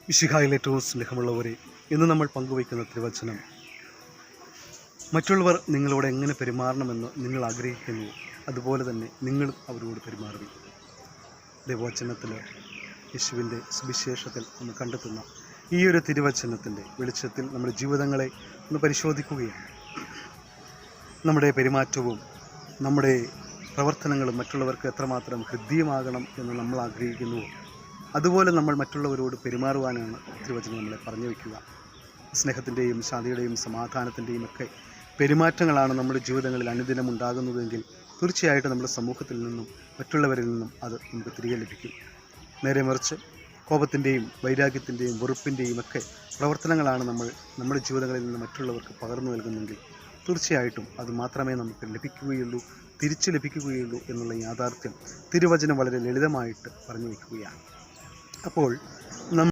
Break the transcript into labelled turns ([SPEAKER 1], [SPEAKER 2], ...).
[SPEAKER 1] മിശിഹായിൽ ഏറ്റവും സ്നേഹമുള്ളവരെ, ഇന്ന് നമ്മൾ പങ്കുവയ്ക്കുന്ന തിരുവചനം, മറ്റുള്ളവർ നിങ്ങളോട് എങ്ങനെ പെരുമാറണമെന്ന് നിങ്ങൾ ആഗ്രഹിക്കുന്നു, അതുപോലെ തന്നെ നിങ്ങളും അവരോട് പെരുമാറുക. ദൈവവചനത്തിൽ, യേശുവിൻ്റെ സുവിശേഷത്തിൽ നമ്മൾ കണ്ടെത്തുന്ന ഈ ഒരു തിരുവചനത്തിൻ്റെ വെളിച്ചത്തിൽ നമ്മുടെ ജീവിതങ്ങളെ ഒന്ന് പരിശോധിക്കുകയാണ്. നമ്മുടെ പെരുമാറ്റവും നമ്മുടെ പ്രവർത്തനങ്ങളും മറ്റുള്ളവർക്ക് എത്രമാത്രം ഹൃദ്യമാകണം എന്ന് നമ്മൾ ആഗ്രഹിക്കുന്നുവോ, അതുപോലെ നമ്മൾ മറ്റുള്ളവരോട് പെരുമാറുവാനാണ് തിരുവചനം നമ്മളെ പറഞ്ഞു വയ്ക്കുക. സ്നേഹത്തിൻ്റെയും ശാന്തിയുടെയും സമാധാനത്തിൻ്റെയും ഒക്കെ പെരുമാറ്റങ്ങളാണ് നമ്മുടെ ജീവിതങ്ങളിൽ അനുദിനം ഉണ്ടാകുന്നതെങ്കിൽ തീർച്ചയായിട്ടും നമ്മുടെ സമൂഹത്തിൽ നിന്നും മറ്റുള്ളവരിൽ നിന്നും അത് നമുക്ക് തിരികെ ലഭിക്കും. നേരെ മറിച്ച് കോപത്തിൻ്റെയും വൈരാഗ്യത്തിൻ്റെയും വെറുപ്പിൻ്റെയും ഒക്കെ പ്രവർത്തനങ്ങളാണ് നമ്മുടെ ജീവിതങ്ങളിൽ നിന്ന് മറ്റുള്ളവർക്ക് പകർന്നു നൽകുന്നെങ്കിൽ തീർച്ചയായിട്ടും അത് മാത്രമേ നമുക്ക് ലഭിക്കുകയുള്ളൂ, തിരിച്ചു ലഭിക്കുകയുള്ളൂ എന്നുള്ള യാഥാർത്ഥ്യം തിരുവചനം വളരെ ലളിതമായിട്ട് പറഞ്ഞു വയ്ക്കുകയാണ്. അപ്പോൾ